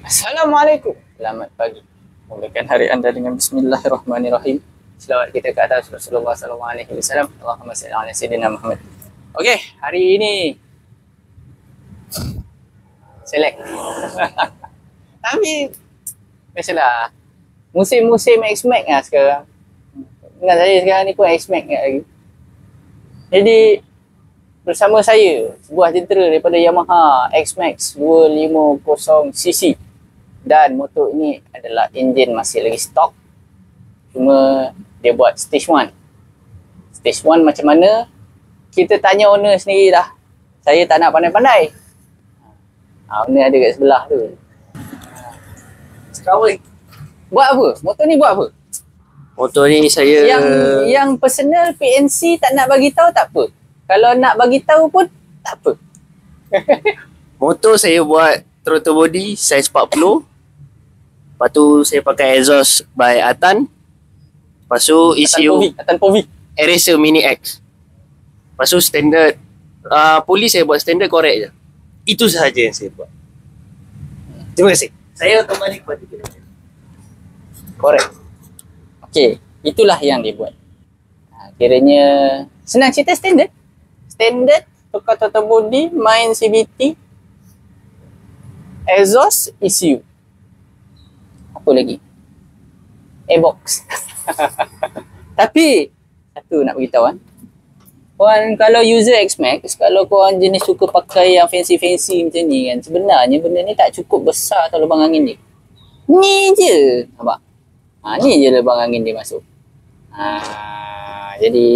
Assalamualaikum. Selamat pagi. Mulakan hari anda dengan bismillahirrahmanirrahim. Selawat kita ke atas Rasulullah sallallahu alaihi wasallam. Allahumma salli ala sayyidina Muhammad. Okey, hari ini select. Tapi biasalah. Musim-musim X-Max lah sekarang. Dengan saya sekarang ni pun X-Max lagi. Jadi bersama saya sebuah jentera daripada Yamaha X-Max 250cc. Dan motor ini adalah enjin masih lagi stok. Cuma dia buat stage 1. Stage 1 macam mana? Kita tanya owner sendiri dah. Saya tak nak pandai-pandai. Owner ada kat sebelah tu. Sekarang Buat apa? Motor ni buat apa? motor ni saya Yang personal PNC tak nak bagi tahu tak apa. Kalau nak bagi tahu pun tak apa. motor saya buat throttle body saiz 40. Lepas tu saya pakai exhaust by Atan. Lepas tu ECU Atan Povi. Eraser Mini X. Lepas tu standard puli saya buat standard korek je. Itu sahaja yang saya buat. Terima kasih. Saya otomatik buat itu. Correct. Okey, itulah yang dia buat. Kiranya senang cerita standard. Standard, tukar throttle body, main CVT, exhaust, ECU. Apa lagi? Airbox. Tapi satu nak beritahu kan. Korang kalau user X-Max, kalau korang jenis suka pakai yang fancy-fancy macam ni kan, sebenarnya benda ni tak cukup besar tau lubang angin ni. Ni je. Nampak? Ni je lubang angin dia masuk. Jadi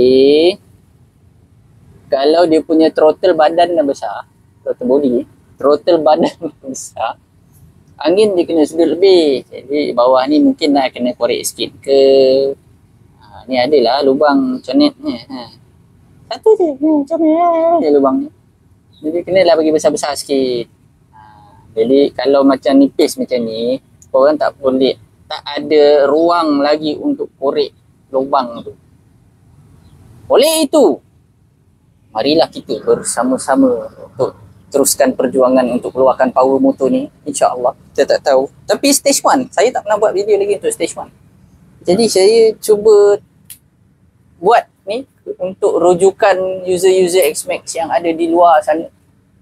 kalau dia punya throttle badan dah besar, throttle body, throttle badan besar, angin dia kena sudut lebih. Jadi bawah ni mungkin nak kena korek sikit ke. Ni adalah lubang conet ni. Satu je, macam ni je lubang ni. Jadi kenalah bagi besar-besar sikit. Jadi kalau macam nipis macam ni, korang tak boleh, tak ada ruang lagi untuk korek lubang tu. Oleh itu, marilah kita bersama-sama untuk teruskan perjuangan untuk keluarkan power motor ni. InsyaAllah. Kita tak tahu. Tapi stage 1, saya tak pernah buat video lagi untuk stage 1. Jadi saya cuba buat ni untuk rujukan user-user X-Max yang ada di luar sana.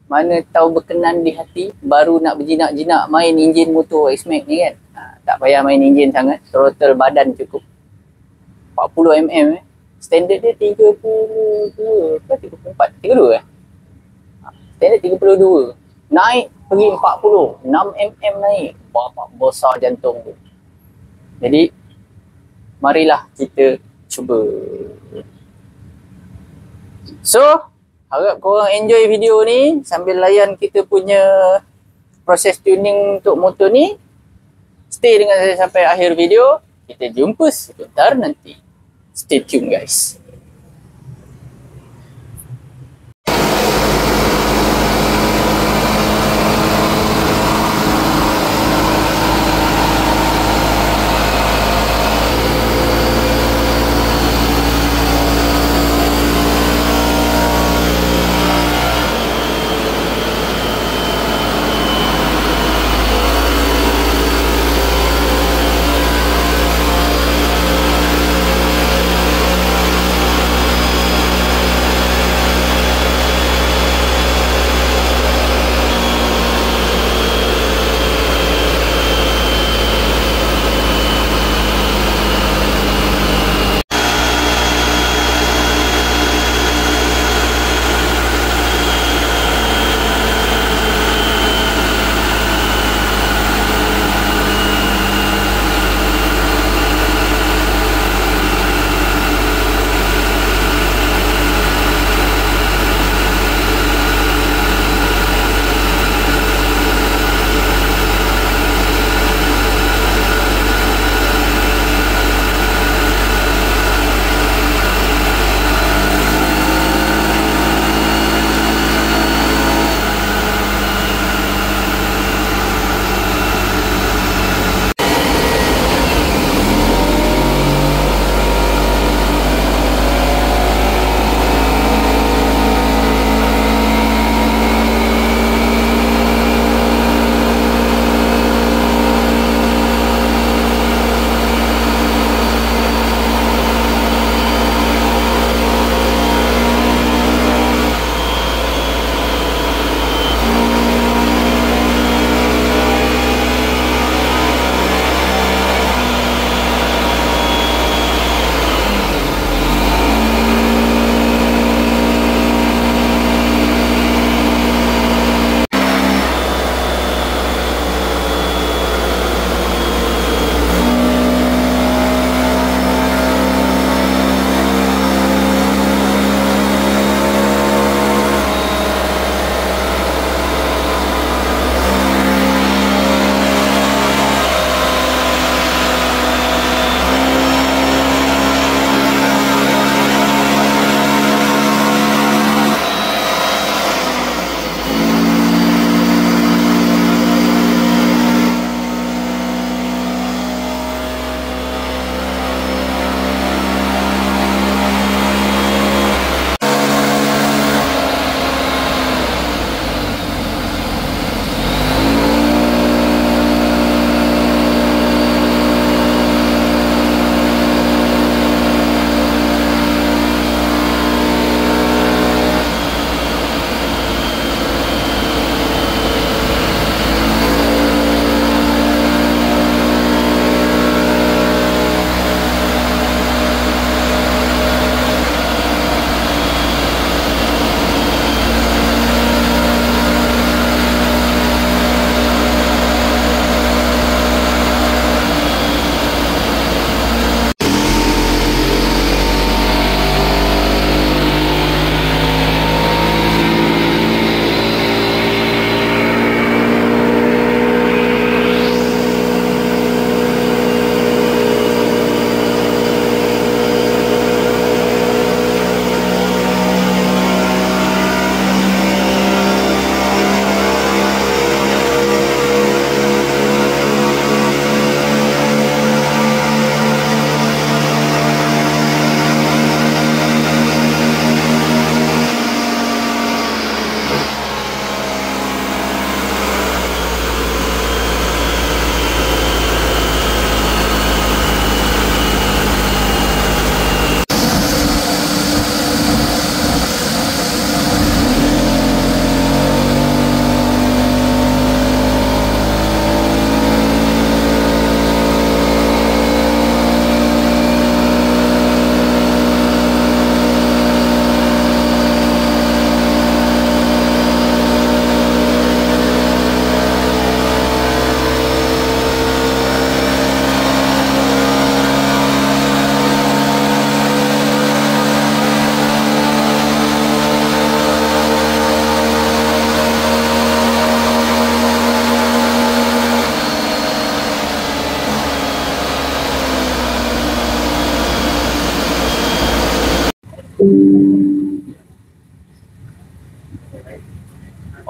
Mana tahu berkenan di hati, baru nak berjinak-jinak main enjin motor X-Max ni kan. Tak payah main enjin sangat, throttle badan cukup. 40mm standard dia 32 ke 34, 32 standard 32. Naik pergi 40, 6mm naik. Bapak besar jantung tu. Jadi marilah kita cuba. So, harap korang enjoy video ni sambil layan kita punya proses tuning untuk motor ni. Stay dengan saya sampai akhir video. Kita jumpa sebentar nanti. Stay tune guys.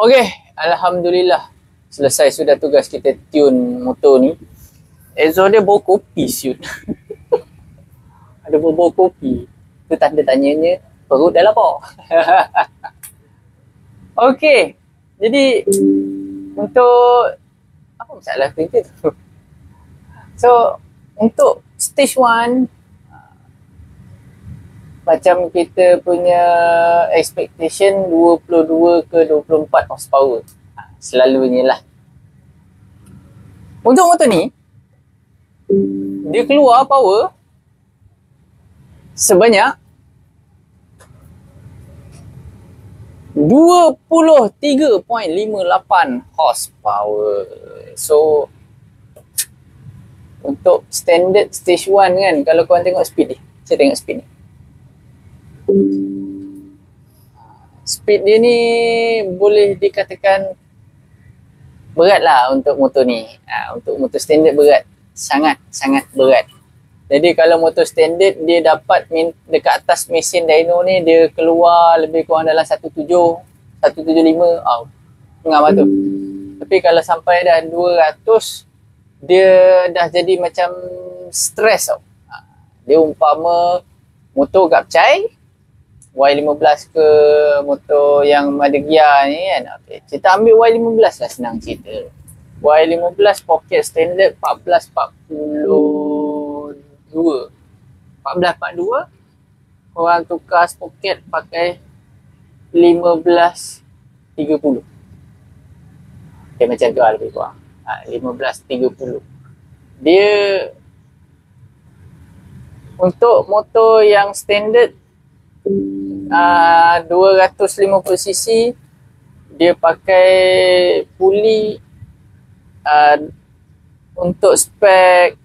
Okey, alhamdulillah selesai sudah tugas kita tune motor ni. Exhaust dia bau kopi siut. Ada bau kopi. Tu tanda tanyanya perut dah lapar. Okey. Jadi untuk apa masalah kereta tu? So untuk stage 1 macam kita punya expectation 22 ke 24 horsepower. Selalunya lah. Untuk motor ni, dia keluar power sebanyak 23.58 horsepower. So, untuk standard stage 1 kan, kalau korang tengok speed ni. Saya tengok speed ni. Speed dia ni boleh dikatakan berat lah untuk motor ni. Untuk motor standard berat. Sangat berat. Jadi kalau motor standard dia dapat dekat atas mesin dyno ni dia keluar lebih kurang dalam 1.7, 1.75 tengah batu. Tapi kalau sampai dah 200 dia dah jadi macam stres tau. Dia umpama motor gapcai Y15 ke motor yang ada gear ni kan. Okay. Kita ambil Y15 lah, senang cerita. Y15 pocket standard 1442. Orang tukar pocket pakai 1530. Okay, macam tu lah lebih kurang. 1530. Dia untuk motor yang standard 250cc dia pakai puli untuk spek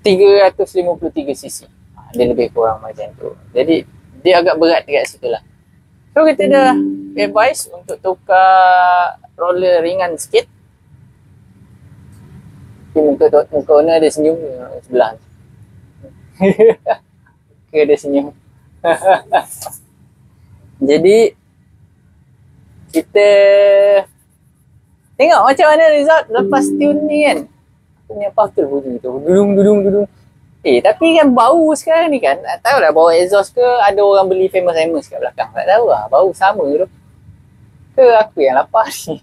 353cc. Dia lebih kurang macam tu. Jadi dia agak berat dekat situ lah. So kita dah advise untuk tukar roller ringan sikit. Muka owner dia senyum sebelah. Ke dia senyum. Jadi kita tengok macam mana result lepas tune ni kan. Aku punya apa tu bunyi tu. Dudung. Tapi kan bau sekarang ni kan. Tak tahu lah bau exhaust ke ada orang beli famous kat belakang. Tak tahu lah. Bau sama tu. Ke aku yang lapar ni.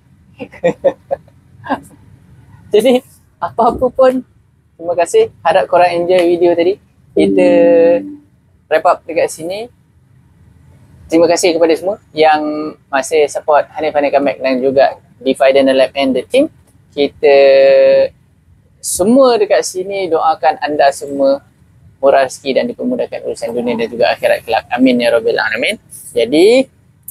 Jadi apa-apa pun terima kasih. Harap korang enjoy video tadi. Kita wrap up dekat sini. Terima kasih kepada semua yang masih support Hanif Comeback dan juga DeFi dan Lab and the team. Kita semua dekat sini doakan anda semua murah rezeki dan dipermudahkan urusan dunia dan juga akhirat kelak. Amin ya Rabbil Alamin. Jadi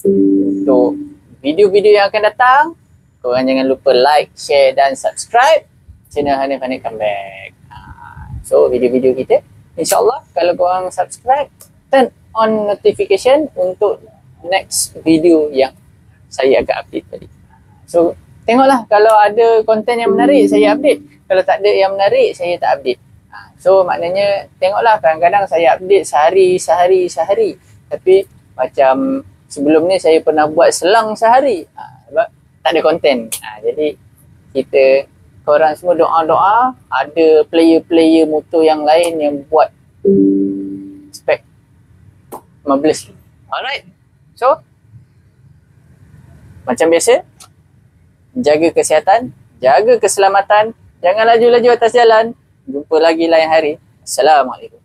untuk video-video yang akan datang, korang jangan lupa like, share dan subscribe channel Hanif Comeback. So video-video kita InsyaAllah kalau korang subscribe, turn on notification untuk next video yang saya akan update tadi. So tengoklah kalau ada konten yang menarik saya update. Kalau tak ada yang menarik saya tak update. So maknanya tengoklah kadang-kadang saya update sehari. Tapi macam sebelum ni saya pernah buat selang sehari. Sebab tak ada konten. Jadi kita korang semua doa-doa ada player-player motor yang lain yang buat spek 15. Alright. So macam biasa, jaga kesihatan, jaga keselamatan, jangan laju-laju atas jalan. Jumpa lagi lain hari. Assalamualaikum.